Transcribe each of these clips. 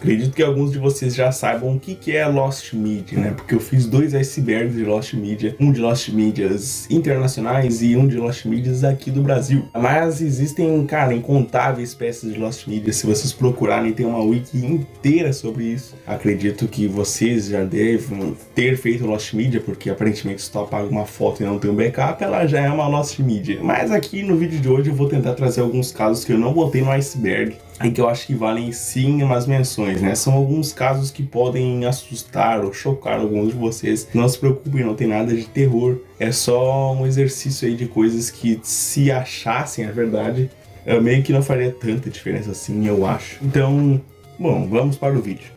Acredito que alguns de vocês já saibam o que é Lost Media, né? Porque eu fiz 2 icebergs de Lost Media, um de Lost Medias internacionais e um de Lost Medias aqui do Brasil. Mas existem, cara, incontáveis peças de Lost Media. Se vocês procurarem, tem uma wiki inteira sobre isso. Acredito que vocês já devem ter feito Lost Media, porque aparentemente se tu apaga uma foto e não tem um backup, ela já é uma Lost Media. Mas aqui no vídeo de hoje eu vou tentar trazer alguns casos que eu não botei no iceberg e que eu acho que valem sim umas menções, né? São alguns casos que podem assustar ou chocar alguns de vocês. Não se preocupem, não tem nada de terror. É só um exercício aí de coisas que, se achassem a verdade, meio que não faria tanta diferença assim, eu acho. Então, bom, vamos para o vídeo.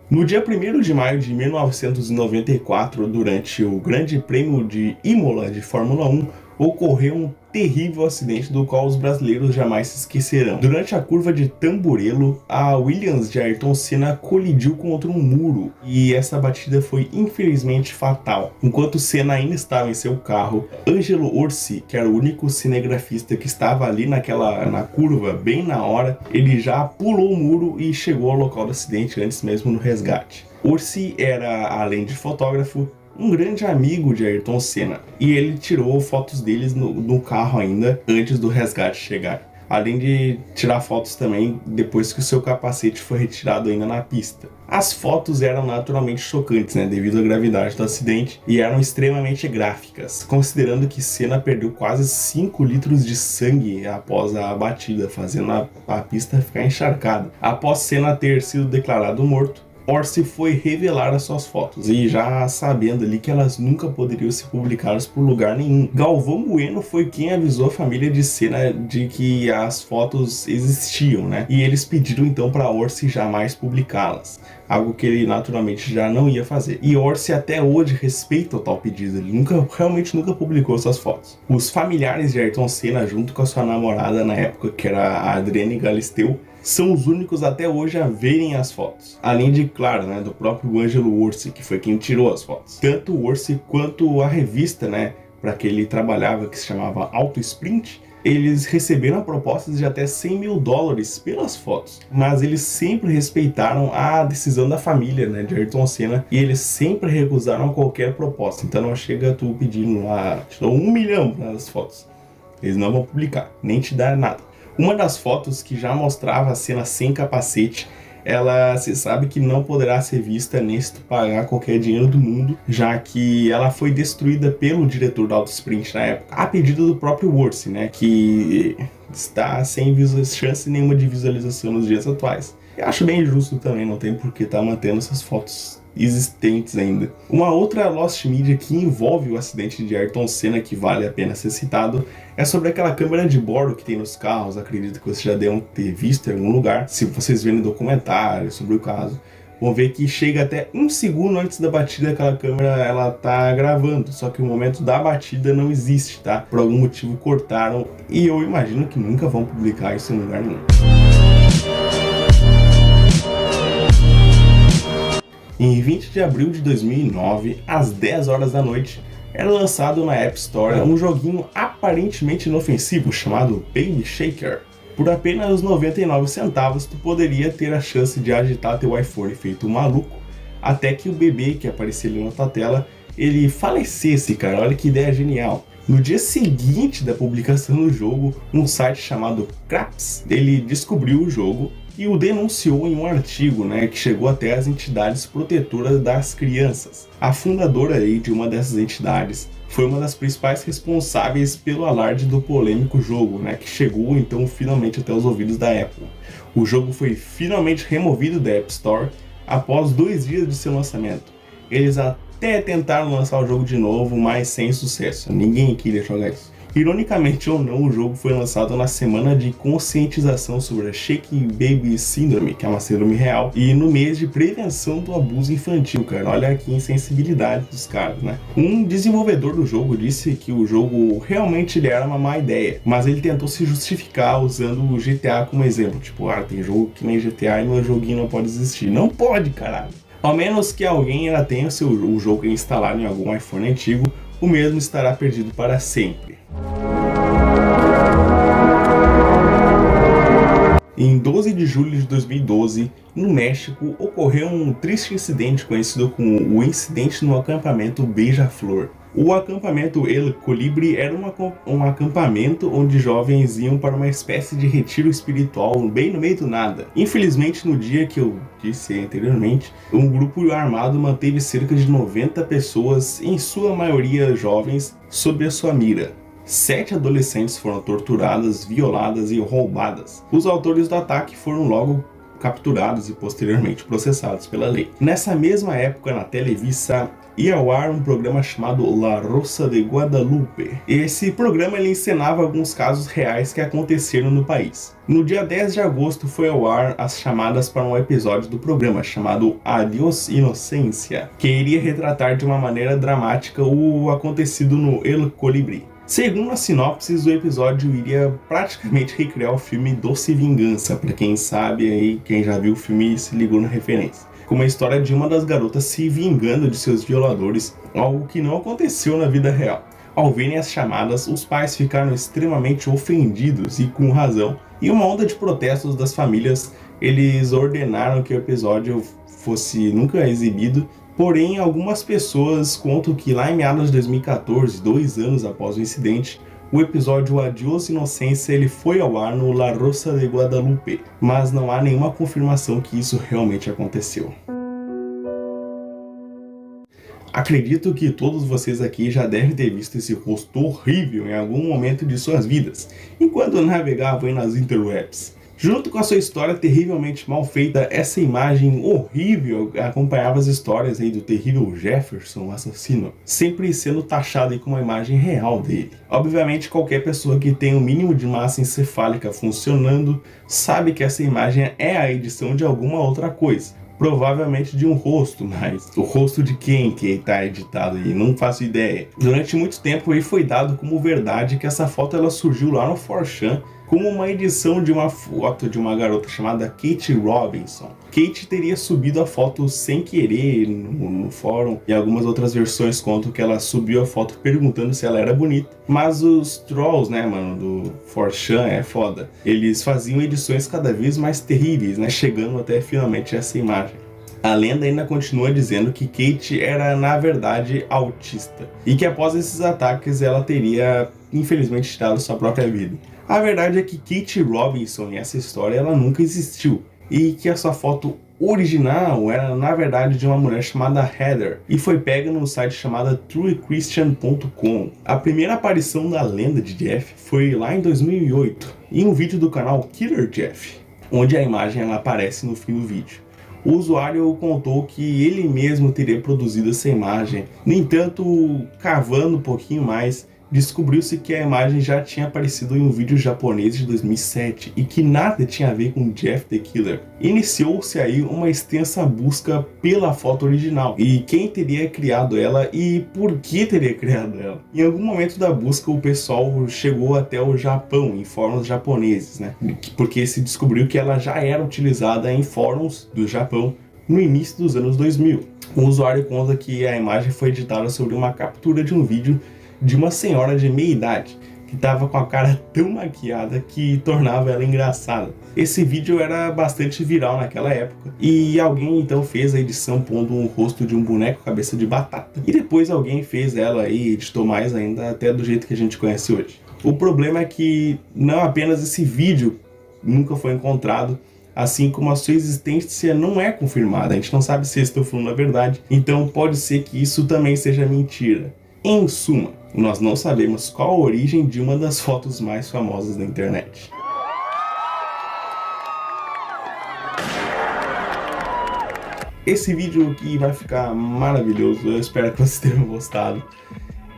No dia 1º de maio de 1994, durante o Grande Prêmio de Imola de Fórmula 1, ocorreu um terrível acidente do qual os brasileiros jamais se esquecerão. Durante a curva de Tamburello, a Williams de Ayrton Senna colidiu contra um muro e essa batida foi infelizmente fatal. Enquanto Senna ainda estava em seu carro, Angelo Orsi, que era o único cinegrafista que estava ali na curva, bem na hora, ele já pulou o muro e chegou ao local do acidente antes mesmo do resgate. Orsi era, além de fotógrafo, um grande amigo de Ayrton Senna, e ele tirou fotos deles no carro ainda antes do resgate chegar. Além de tirar fotos também depois que o seu capacete foi retirado ainda na pista. As fotos eram naturalmente chocantes, né, devido à gravidade do acidente, e eram extremamente gráficas, considerando que Senna perdeu quase 5 litros de sangue após a batida, fazendo a pista ficar encharcada. Após Senna ter sido declarado morto, Orsi foi revelar as suas fotos, e já sabendo ali que elas nunca poderiam ser publicadas por lugar nenhum. Galvão Bueno foi quem avisou a família de Senna de que as fotos existiam, né? E eles pediram então para Orsi jamais publicá-las, algo que ele naturalmente já não ia fazer. E Orsi até hoje respeita o tal pedido, ele realmente nunca publicou essas fotos. Os familiares de Ayrton Senna, junto com a sua namorada na época, que era a Adriane Galisteu, são os únicos até hoje a verem as fotos. Além de, claro, né, do próprio Angelo Orsi, que foi quem tirou as fotos. Tanto o Orsi quanto a revista, né, para que ele trabalhava, que se chamava Auto Sprint, eles receberam propostas de até $100 mil pelas fotos. Mas eles sempre respeitaram a decisão da família, né, de Ayrton Senna, e eles sempre recusaram qualquer proposta. Então não chega tu pedindo lá, te dou $1 milhão nas fotos. Eles não vão publicar, nem te dar nada. Uma das fotos que já mostrava a Senna sem capacete, ela se sabe que não poderá ser vista nem se tu pagar qualquer dinheiro do mundo, já que ela foi destruída pelo diretor do Auto Sprint na época, a pedido do próprio Orsi, né, que está sem chance nenhuma de visualização nos dias atuais. Eu acho bem justo também, não tem por que estar mantendo essas fotos existentes ainda. Uma outra Lost Media que envolve o acidente de Ayrton Senna, que vale a pena ser citado, é sobre aquela câmera de bordo que tem nos carros. Acredito que vocês já devem ter visto em algum lugar. Se vocês verem documentários sobre o caso, vão ver que chega até 1 segundo antes da batida, aquela câmera ela tá gravando, só que o momento da batida não existe, tá? Por algum motivo cortaram, e eu imagino que nunca vão publicar isso em lugar nenhum. Em 20 de abril de 2009, às 10 horas da noite, era lançado na App Store um joguinho aparentemente inofensivo chamado Baby Shaker. Por apenas 99 centavos, tu poderia ter a chance de agitar teu iPhone feito um maluco, até que o bebê que aparecia ali na tua tela, ele falecesse, cara. Olha que ideia genial. No dia seguinte da publicação do jogo, um site chamado Craps, ele descobriu o jogo e o denunciou em um artigo, né, que chegou até as entidades protetoras das crianças. A fundadora aí de uma dessas entidades foi uma das principais responsáveis pelo alarde do polêmico jogo, né, que chegou então finalmente até os ouvidos da Apple. O jogo foi finalmente removido da App Store após 2 dias de seu lançamento. Eles até tentaram lançar o jogo de novo, mas sem sucesso. Ninguém queria jogar isso. Ironicamente ou não, o jogo foi lançado na semana de conscientização sobre a Shaky Baby Syndrome, que é uma síndrome real, e no mês de prevenção do abuso infantil, cara. Olha que insensibilidade dos caras, né? Um desenvolvedor do jogo disse que o jogo realmente ele era uma má ideia, mas ele tentou se justificar usando o GTA como exemplo. Tipo, tem jogo que nem GTA e meu joguinho não pode existir. Não pode, caralho! Ao menos que alguém ainda tenha o jogo instalado em algum iPhone antigo, o mesmo estará perdido para sempre. Em 12 de julho de 2012, no México, ocorreu um triste incidente conhecido como o incidente no acampamento Beija-Flor. O acampamento El Colibri era um acampamento onde jovens iam para uma espécie de retiro espiritual bem no meio do nada. Infelizmente, no dia que eu disse anteriormente, um grupo armado manteve cerca de 90 pessoas, em sua maioria jovens, sob a sua mira. 7 adolescentes foram torturadas, violadas e roubadas. Os autores do ataque foram logo capturados e posteriormente processados pela lei. Nessa mesma época, na Televisa, ia ao ar um programa chamado La Rosa de Guadalupe. Esse programa ele encenava alguns casos reais que aconteceram no país. No dia 10 de agosto foi ao ar as chamadas para um episódio do programa chamado Adiós Inocência, que iria retratar de uma maneira dramática o acontecido no El Colibri. Segundo as sinopses, o episódio iria praticamente recriar o filme Doce Vingança, para quem sabe aí, quem já viu o filme se ligou na referência. Com a história de uma das garotas se vingando de seus violadores, algo que não aconteceu na vida real. Ao verem as chamadas, os pais ficaram extremamente ofendidos e com razão, e uma onda de protestos das famílias, eles ordenaram que o episódio fosse nunca exibido. Porém, algumas pessoas contam que lá em meados de 2014, 2 anos após o incidente, o episódio Adiós Inocência ele foi ao ar no La Rosa de Guadalupe, mas não há nenhuma confirmação que isso realmente aconteceu. Acredito que todos vocês aqui já devem ter visto esse rosto horrível em algum momento de suas vidas, enquanto navegavam nas interwebs. Junto com a sua história terrivelmente mal feita, essa imagem horrível acompanhava as histórias aí do terrível Jefferson, o assassino, sempre sendo taxado aí com uma imagem real dele. Obviamente, qualquer pessoa que tem o mínimo de massa encefálica funcionando sabe que essa imagem é a edição de alguma outra coisa. Provavelmente de um rosto, mas o rosto de quem que está editado aí? Não faço ideia. Durante muito tempo aí foi dado como verdade que essa foto ela surgiu lá no 4chan como uma edição de uma foto de uma garota chamada Kate Robinson. Kate teria subido a foto sem querer no fórum, e algumas outras versões contam que ela subiu a foto perguntando se ela era bonita. Mas os trolls, né, mano, do 4chan é foda. Eles faziam edições cada vez mais terríveis, né, chegando até finalmente essa imagem. A lenda ainda continua dizendo que Kate era, na verdade, autista, e que após esses ataques ela teria, infelizmente, tirado sua própria vida. A verdade é que Kate Robinson, nessa história, ela nunca existiu, e que a sua foto original era, na verdade, de uma mulher chamada Heather, e foi pega num site chamado truechristian.com. A primeira aparição da lenda de Jeff foi lá em 2008, em um vídeo do canal Killer Jeff, onde a imagem ela aparece no fim do vídeo. O usuário contou que ele mesmo teria produzido essa imagem. No entanto, cavando um pouquinho mais, descobriu-se que a imagem já tinha aparecido em um vídeo japonês de 2007 e que nada tinha a ver com Jeff the Killer. Iniciou-se aí uma extensa busca pela foto original e quem teria criado ela e por que teria criado ela. Em algum momento da busca o pessoal chegou até o Japão, em fóruns japoneses, né? Porque se descobriu que ela já era utilizada em fóruns do Japão no início dos anos 2000. O usuário conta que a imagem foi editada sobre uma captura de um vídeo de uma senhora de meia idade que estava com a cara tão maquiada que tornava ela engraçada. Esse vídeo era bastante viral naquela época e alguém então fez a edição pondo um rosto de um boneco cabeça de batata. E depois alguém fez ela e editou mais ainda até do jeito que a gente conhece hoje. O problema é que não apenas esse vídeo nunca foi encontrado, assim como a sua existência não é confirmada. A gente não sabe se estou falando a verdade, então pode ser que isso também seja mentira. Em suma, nós não sabemos qual a origem de uma das fotos mais famosas da internet. Esse vídeo aqui vai ficar maravilhoso, eu espero que vocês tenham gostado.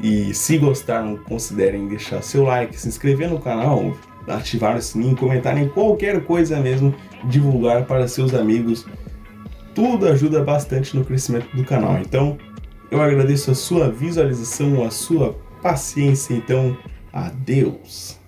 E se gostaram, considerem deixar seu like, se inscrever no canal, ativar o sininho, comentarem qualquer coisa mesmo, divulgar para seus amigos. Tudo ajuda bastante no crescimento do canal, então eu agradeço a sua visualização, a sua paciência, então adeus!